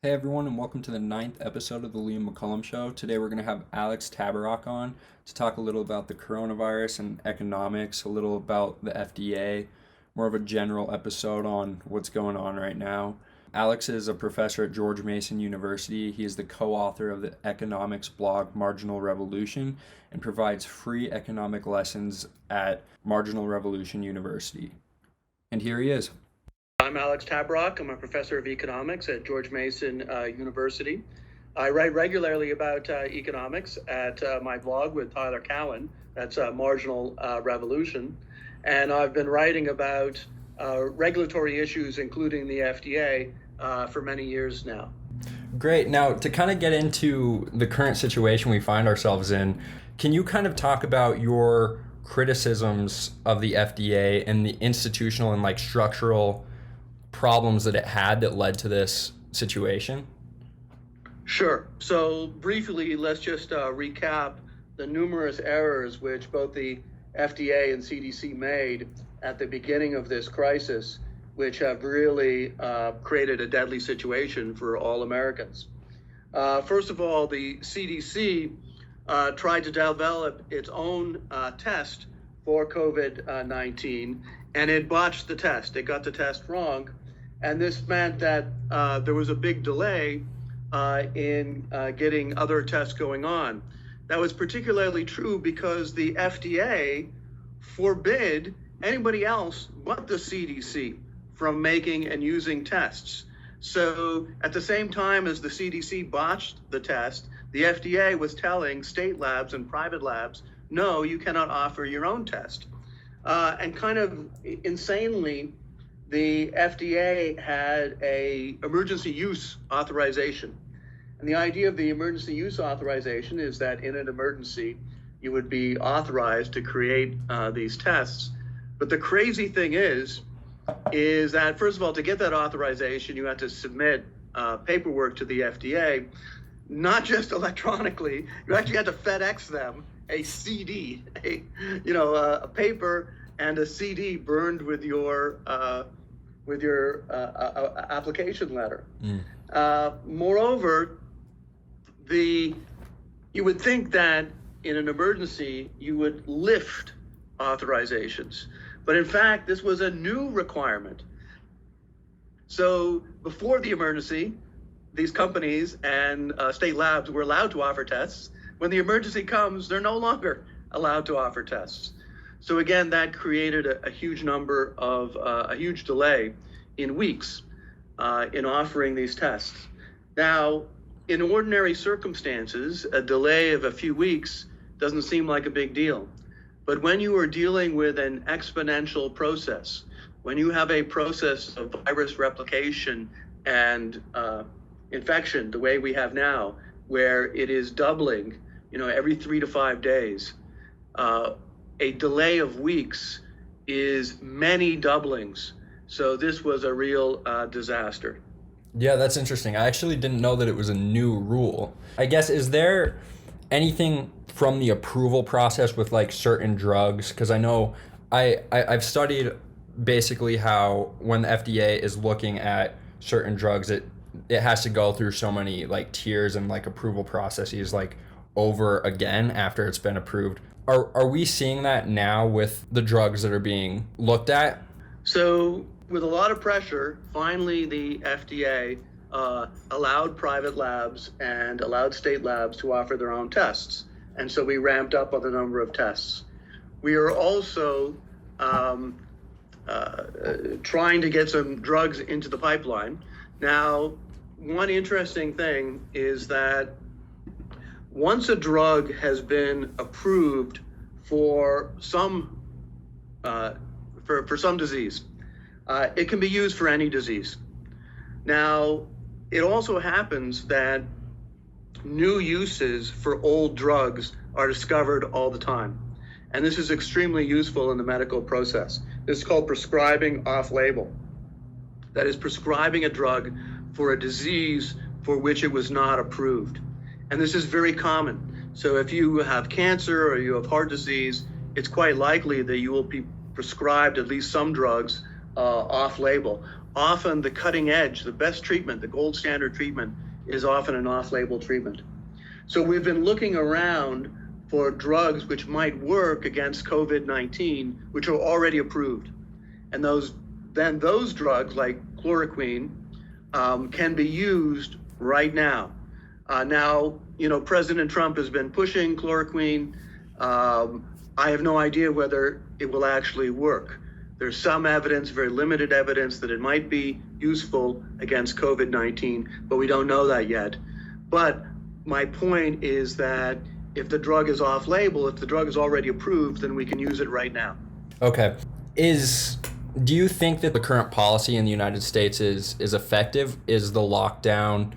Hey everyone, and welcome to the ninth episode of the Liam McCullum Show. Today we're going to have Alex Tabarrok on to talk a little about the coronavirus and economics, a little about the FDA, more of a general episode on what's going on right now. Alex is a professor at George Mason University. He is the co-author of the economics blog Marginal Revolution and provides free economic lessons at Marginal Revolution University. And here he is. I'm Alex Tabarrok. I'm a professor of economics at George Mason University. I write regularly about economics at my blog with Tyler Cowen. That's Marginal Revolution. And I've been writing about regulatory issues, including the FDA, for many years now. Great. Now, to kind of get into the current situation we find ourselves in, can you kind of talk about your criticisms of the FDA and the institutional and structural problems that it had that led to this situation? Sure. So briefly, let's just recap the numerous errors which both the FDA and CDC made at the beginning of this crisis, which have really created a deadly situation for all Americans. First of all, the CDC tried to develop its own test for COVID-19, and it botched the test. It got the test wrong. And this meant that there was a big delay in getting other tests going on. That was particularly true because the FDA forbid anybody else but the CDC from making and using tests. So at the same time as the CDC botched the test, the FDA was telling state labs and private labs, no, you cannot offer your own test. And kind of insanely, the FDA had a emergency use authorization. And the idea of the emergency use authorization is that in an emergency, you would be authorized to create these tests. But the crazy thing is that, first of all, to get that authorization, you had to submit paperwork to the FDA, not just electronically. You actually had to FedEx them a CD, a paper and a CD burned with your application letter. Moreover, you would think that in an emergency you would lift authorizations, but in fact this was a new requirement. So before the emergency, these companies and state labs were allowed to offer tests. When the emergency comes, they're no longer allowed to offer tests. So again, that created a huge delay in weeks in offering these tests. Now, in ordinary circumstances, a delay of a few weeks doesn't seem like a big deal. But when you are dealing with an exponential process, when you have a process of virus replication and infection, the way we have now, where it is doubling, every 3 to 5 days, a delay of weeks is many doublings. So this was a real disaster. Yeah, that's interesting. I actually didn't know that it was a new rule. I guess, is there anything from the approval process with certain drugs? Because I know I've studied basically how when the FDA is looking at certain drugs, it has to go through so many tiers and approval processes over again after it's been approved. Are we seeing that now with the drugs that are being looked at? So with a lot of pressure, finally the FDA allowed private labs and allowed state labs to offer their own tests. And so we ramped up on the number of tests. We are also trying to get some drugs into the pipeline. Now, one interesting thing is that once a drug has been approved for some disease, it can be used for any disease. Now, it also happens that new uses for old drugs are discovered all the time. And this is extremely useful in the medical process. This is called prescribing off-label. That is prescribing a drug for a disease for which it was not approved. And this is very common. So if you have cancer or you have heart disease, it's quite likely that you will be prescribed at least some drugs off-label. often the cutting edge, the best treatment, the gold standard treatment is often an off-label treatment. So we've been looking around for drugs which might work against COVID-19, which are already approved. And those drugs like chloroquine can be used right now. Now, President Trump has been pushing chloroquine. I have no idea whether it will actually work. There's some evidence, very limited evidence, that it might be useful against COVID-19, but we don't know that yet. But my point is that if the drug is off-label, if the drug is already approved, then we can use it right now. Okay. Do you think that the current policy in the United States is effective? Is the lockdown?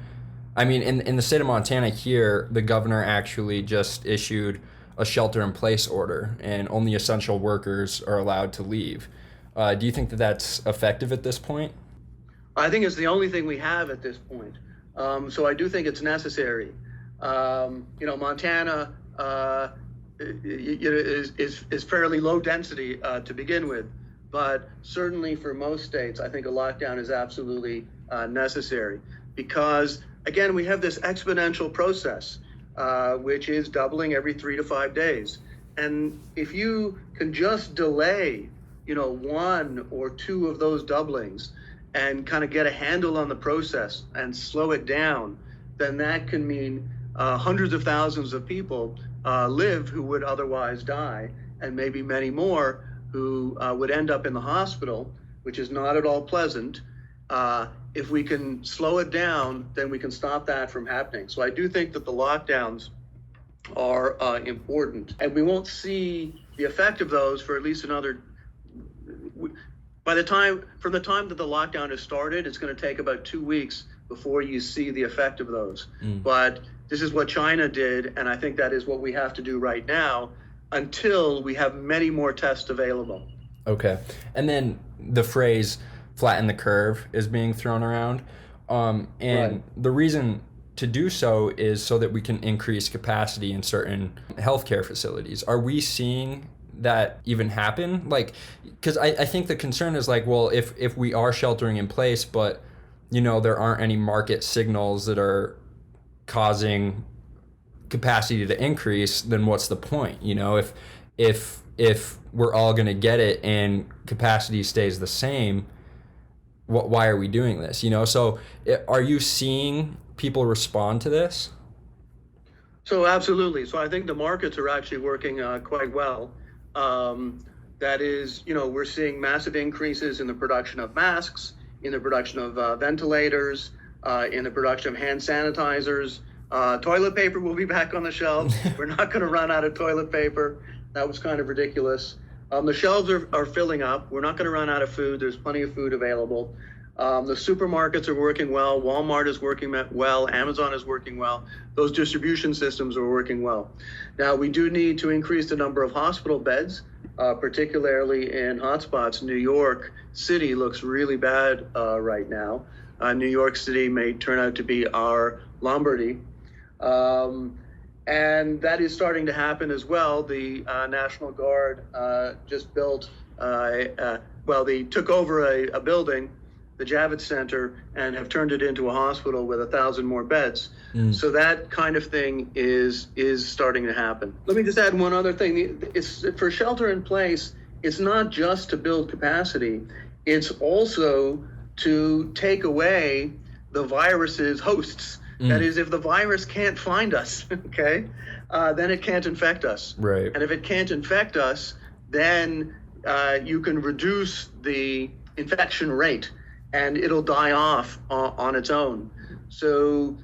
I mean, in the state of Montana here, the governor actually just issued a shelter-in-place order, and only essential workers are allowed to leave. Do you think that that's effective at this point? I think it's the only thing we have at this point. So I do think it's necessary. Montana is fairly low density to begin with, but certainly for most states, I think a lockdown is absolutely necessary because, again, we have this exponential process, which is doubling every 3 to 5 days. And if you can just delay, 1 or 2 of those doublings and kind of get a handle on the process and slow it down, then that can mean hundreds of thousands of people live who would otherwise die, and maybe many more who would end up in the hospital, which is not at all pleasant. If we can slow it down, then we can stop that from happening. So I do think that the lockdowns are important, and we won't see the effect of those for at least another. From the time that the lockdown has started, it's going to take about 2 weeks before you see the effect of those. But this is what China did, and I think that is what we have to do right now until we have many more tests available. Okay. And then the phrase flatten the curve is being thrown around. Right. The reason to do so is so that we can increase capacity in certain healthcare facilities. Are we seeing that even happen? Because I think the concern is well, if we are sheltering in place, but there aren't any market signals that are causing capacity to increase, then what's the point? If we're all going to get it and capacity stays the same, why are we doing this? So are you seeing people respond to this? So absolutely. So I think the markets are actually working quite well. That is, we're seeing massive increases in the production of masks, in the production of ventilators, in the production of hand sanitizers. Toilet paper will be back on the shelves. We're not going to run out of toilet paper. That was kind of ridiculous. The shelves are filling up. We're not going to run out of food. There's plenty of food available. The supermarkets are working well. Walmart is working well. Amazon is working well. Those distribution systems are working well. Now, we do need to increase the number of hospital beds, particularly in hotspots. New York City looks really bad right now. New York City may turn out to be our Lombardy. And that is starting to happen as well. The National Guard just built, they took over a building, the Javits Center, and have turned it into a hospital with 1,000 more beds. So that kind of thing is starting to happen. Let me just add one other thing. It's for shelter in place. It's not just to build capacity. It's also to take away the virus's hosts. That is, if the virus can't find us, okay, then it can't infect us. Right. And if it can't infect us, then you can reduce the infection rate, and it'll die off on its own. So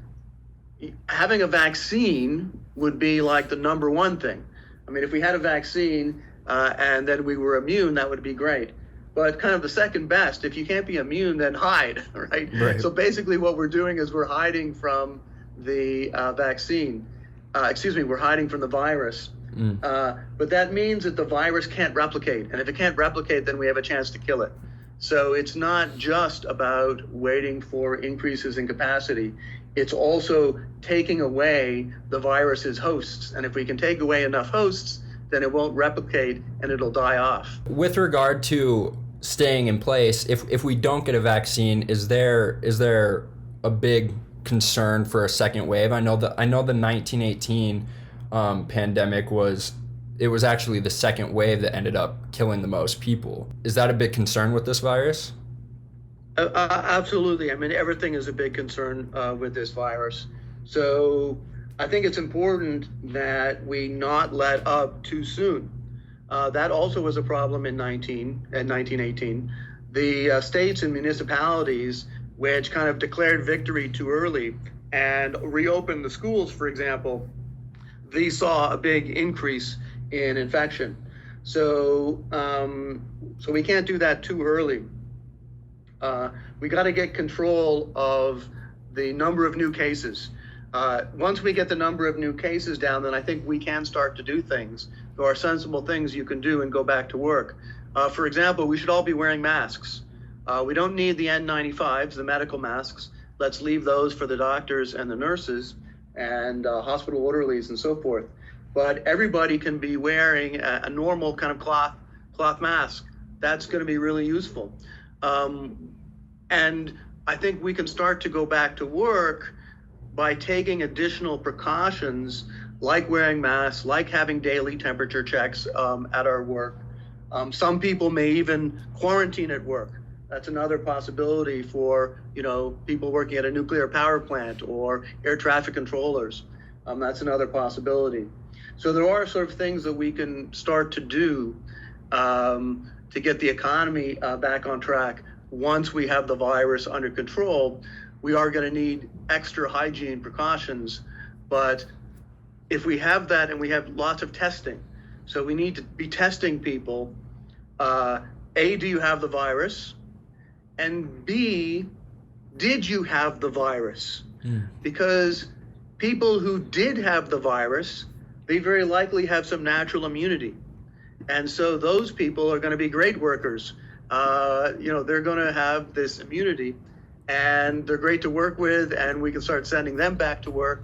having a vaccine would be like the number one thing. I mean, if we had a vaccine and then we were immune, that would be great. But kind of the second best, if you can't be immune, then hide, right? So basically what we're doing is we're hiding from the vaccine. We're hiding from the virus. But that means that the virus can't replicate. And if it can't replicate, then we have a chance to kill it. So it's not just about waiting for increases in capacity. It's also taking away the virus's hosts. And if we can take away enough hosts, then it won't replicate and it'll die off. With regard to staying in place, if we don't get a vaccine, is there a big concern for a second wave? I know the 1918 pandemic was actually the second wave that ended up killing the most people. Is that a big concern with this virus? Absolutely. I mean, everything is a big concern with this virus. So I think it's important that we not let up too soon. That also was a problem in 1918. The states and municipalities which kind of declared victory too early and reopened the schools, for example, they saw a big increase in infection. So, so we can't do that too early. We got to get control of the number of new cases. Once we get the number of new cases down, then I think we can start to do things. There are sensible things you can do and go back to work. For example, we should all be wearing masks. We don't need the N95s, the medical masks. Let's leave those for the doctors and the nurses and hospital orderlies and so forth. But everybody can be wearing a normal kind of cloth mask. That's going to be really useful. And I think we can start to go back to work by taking additional precautions like wearing masks, like having daily temperature checks at our work. Some people may even quarantine at work. That's another possibility for, people working at a nuclear power plant or air traffic controllers. That's another possibility. So there are sort of things that we can start to do to get the economy back on track. Once we have the virus under control, we are going to need extra hygiene precautions. But if we have that and we have lots of testing, so we need to be testing people, A, do you have the virus? And B, did you have the virus? Because people who did have the virus, they very likely have some natural immunity. And so those people are going to be great workers. They're going to have this immunity and they're great to work with, and we can start sending them back to work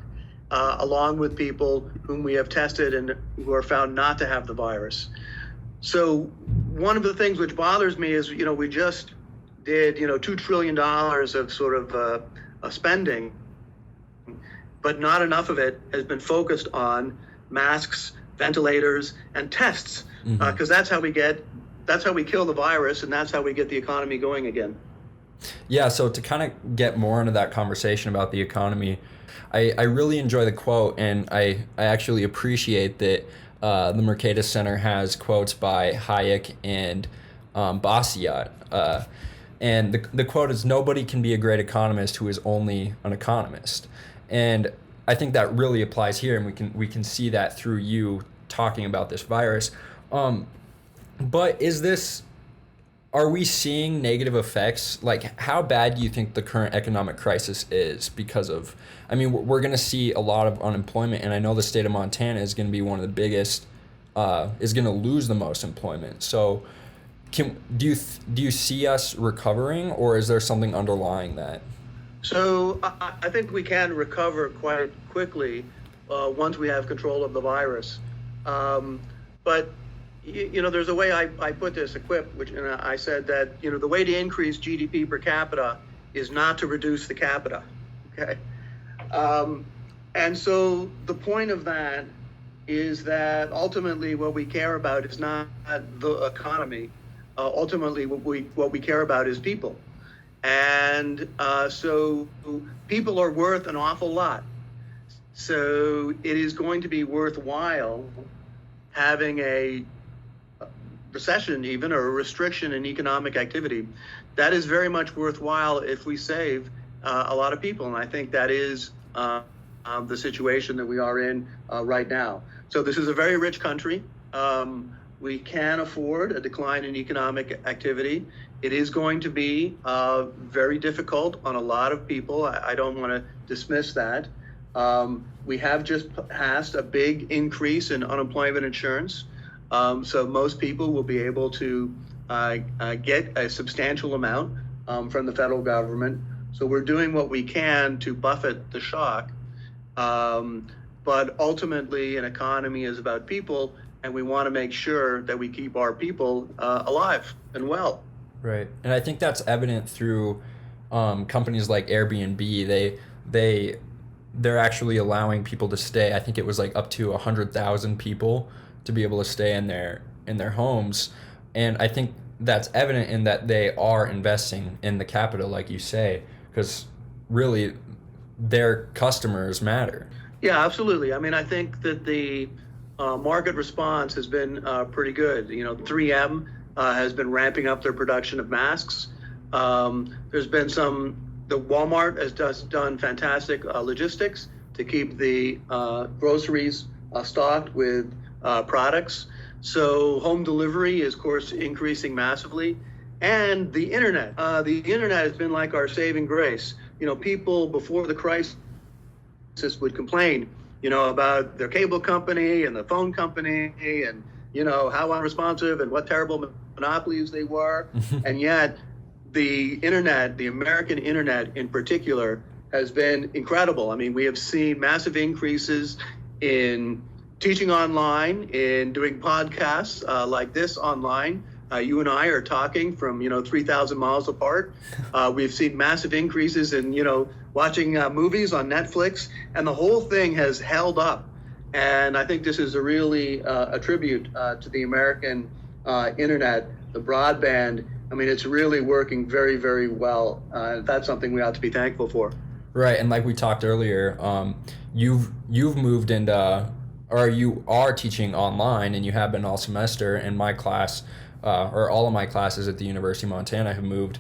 along with people whom we have tested and who are found not to have the virus. So one of the things which bothers me is, we just did, $2 trillion of sort of spending, but not enough of it has been focused on masks, ventilators, and tests, because that's how we kill the virus, and that's how we get the economy going again. Yeah, so to kind of get more into that conversation about the economy, I really enjoy the quote, and I actually appreciate that the Mercatus Center has quotes by Hayek and Bastiat. And the quote is, "Nobody can be a great economist who is only an economist." And I think that really applies here, and we can see that through you talking about this virus. But are we seeing negative effects? Like, how bad do you think the current economic crisis is because of, we're going to see a lot of unemployment, and I know the state of Montana is going to be one of the biggest, is going to lose the most employment. So do you see us recovering, or is there something underlying that? So I think we can recover quite quickly once we have control of the virus. But there's a way I put this, which I said that, the way to increase GDP per capita is not to reduce the capita, okay? And so the point of that is that ultimately what we care about is not the economy. Ultimately what we care about is people. And so people are worth an awful lot. So it is going to be worthwhile having a recession even, or a restriction in economic activity. That is very much worthwhile if we save a lot of people. And I think that is the situation that we are in right now. So this is a very rich country. We can afford a decline in economic activity. It is going to be very difficult on a lot of people. I don't want to dismiss that. We have just passed a big increase in unemployment insurance. So most people will be able to get a substantial amount from the federal government. So we're doing what we can to buffet the shock. But ultimately, an economy is about people, and we want to make sure that we keep our people alive and well. Right. And I think that's evident through companies like Airbnb. They're actually allowing people to stay. I think it was like up to 100,000 people to be able to stay in their homes. And I think that's evident in that they are investing in the capital, like you say, because really their customers matter. Yeah, absolutely. I mean, I think that the market response has been pretty good. 3M has been ramping up their production of masks. There's been the Walmart has just done fantastic logistics to keep the groceries stocked with products. So home delivery is, of course, increasing massively. And the internet. The internet has been like our saving grace. People before the crisis would complain, about their cable company and the phone company and, how unresponsive and what terrible monopolies they were. And yet the internet, the American internet in particular, has been incredible. I mean, we have seen massive increases in teaching online, in doing podcasts like this online. You and I are talking from 3,000 miles apart. We've seen massive increases in watching movies on Netflix, and the whole thing has held up. And I think this is really a tribute to the American internet, the broadband. I mean, it's really working very, very well. That's something we ought to be thankful for. Right, and like we talked earlier, you've moved into, or you are teaching online, and you have been all semester. In my class, or all of my classes at the University of Montana have moved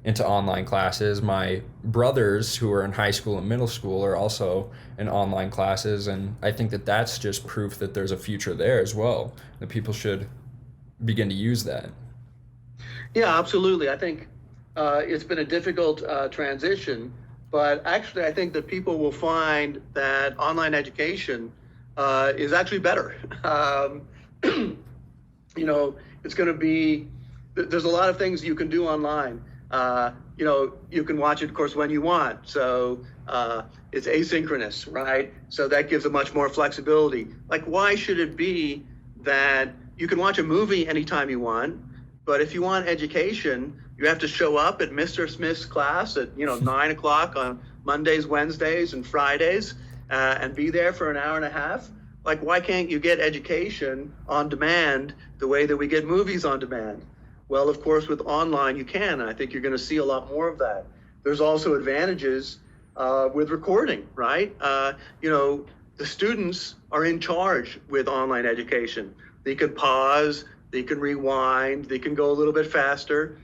into online classes. My brothers who are in high school and middle school are also in online classes, and I think that that's just proof that there's a future there as well, that people should begin to use that. Yeah, absolutely. I think it's been a difficult transition, but actually I think that people will find that online education is actually better. It's going to be, there's a lot of things you can do online. You can watch it, of course, when you want. So it's asynchronous, right? So that gives a much more flexibility. Like, why should it be that you can watch a movie anytime you want, but if you want education, you have to show up at Mr. Smith's class at 9 o'clock on Mondays, Wednesdays, and Fridays, and be there for an hour and a half? Like, why can't you get education on demand the way that we get movies on demand? Well, of course, with online, you can. And I think you're going to see a lot more of that. There's also advantages with recording, right? The students are in charge with online education. They can pause, they can rewind, they can go a little bit faster.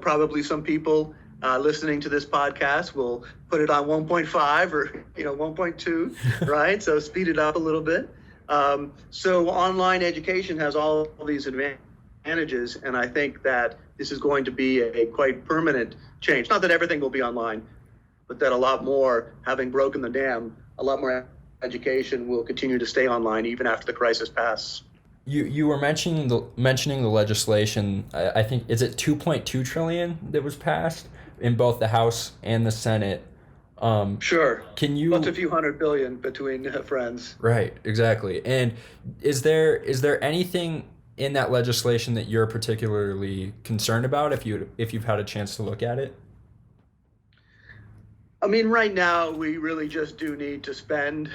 Probably some people listening to this podcast will put it on 1.5 or 1.2, right? So speed it up a little bit. So online education has all these advantages, and I think that this is going to be a quite permanent change. Not that everything will be online, but that a lot more, having broken the dam, a lot more education will continue to stay online even after the crisis passes. You were mentioning the legislation. I think, is it 2.2 trillion that was passed in both the House and the Senate? Sure. Can you? What's a few $100 billion between friends? Right, exactly. And is there anything in that legislation that you're particularly concerned about if you've had a chance to look at it? I mean, right now we really just do need to spend,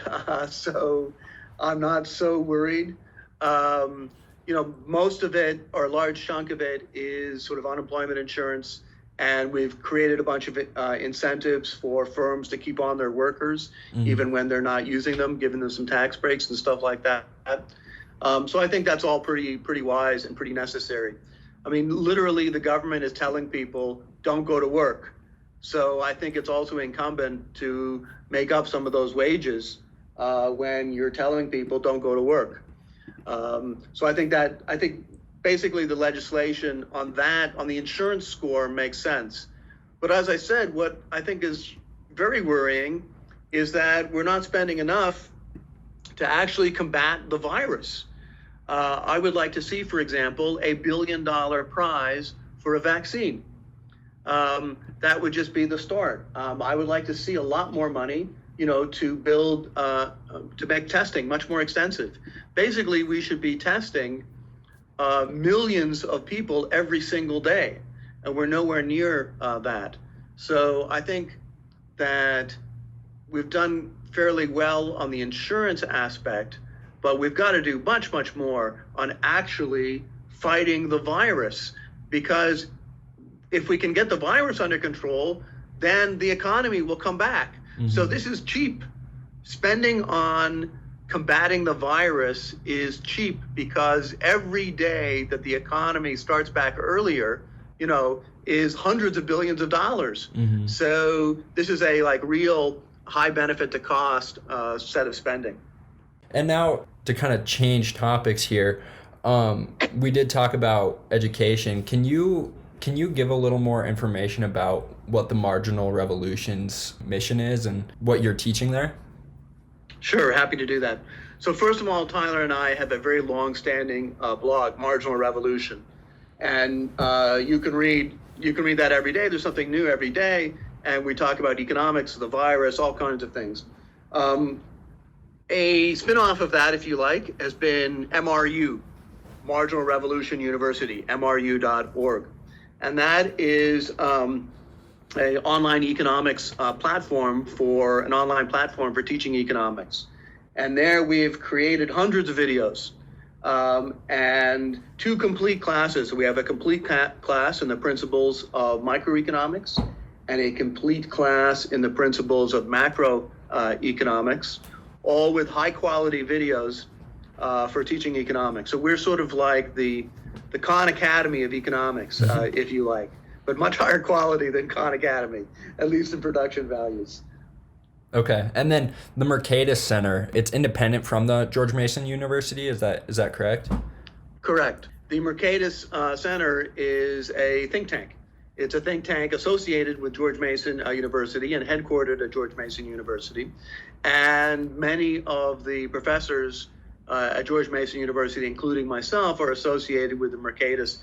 so I'm not so worried. Most of it, or a large chunk of it, is sort of unemployment insurance. And we've created a bunch of incentives for firms to keep on their workers, even when they're not using them, giving them some tax breaks and stuff like that. So I think that's all pretty wise and pretty necessary. I mean, literally, the government is telling people, don't go to work. So I think it's also incumbent to make up some of those wages when you're telling people don't go to work. So I think basically the legislation on the insurance score makes sense. But as I said, what I think is very worrying is that we're not spending enough to actually combat the virus. I would like to see, for example, $1 billion prize for a vaccine. That would just be the start. I would like to see a lot more money, to build, to make testing much more extensive. Basically, we should be testing millions of people every single day. and we're nowhere near that. So I think that we've done fairly well on the insurance aspect, but we've got to do much, much more on actually fighting the virus, because if we can get the virus under control, then the economy will come back. Mm-hmm. So this is cheap. Spending on combating the virus is cheap, because every day that the economy starts back earlier, is hundreds of billions of dollars. Mm-hmm. So this is a real high benefit to cost set of spending. And now to kind of change topics here, we did talk about education. Can you give a little more information about what the Marginal Revolution's mission is and what you're teaching there? Sure, happy to do that. So first of all, Tyler and I have a very long-standing blog, Marginal Revolution, and you can read that every day. There's something new every day, and we talk about economics, the virus, all kinds of things. A spin-off of that, if you like, has been MRU, Marginal Revolution University, MRU.org. And that is an online economics platform for teaching economics. And there we've created hundreds of videos and 2 complete classes. We have a complete class in the principles of microeconomics and a complete class in the principles of macroeconomics, all with high quality videos for teaching economics. So we're sort of like the Khan Academy of economics, if you like, but much higher quality than Khan Academy, at least in production values. Okay, and then the Mercatus Center, it's independent from the George Mason University, is that correct? Correct. The Mercatus Center is a think tank. It's a think tank associated with George Mason University and headquartered at George Mason University. And many of the professors at George Mason University, including myself, are associated with the Mercatus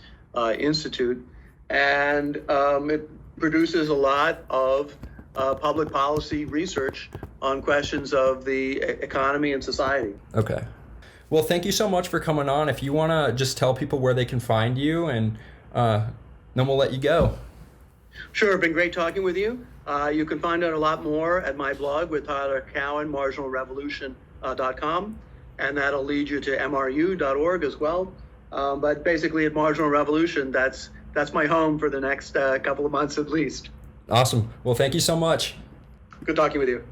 Institute. And it produces a lot of public policy research on questions of the economy and society. Okay. Well, thank you so much for coming on. If you want to just tell people where they can find you, and then we'll let you go. Sure. Been great talking with you. You can find out a lot more at my blog with Tyler Cowen, marginalrevolution.com, and that'll lead you to mru.org as well. But basically at Marginal Revolution, that's my home for the next couple of months at least. Awesome. Well, thank you so much. Good talking with you.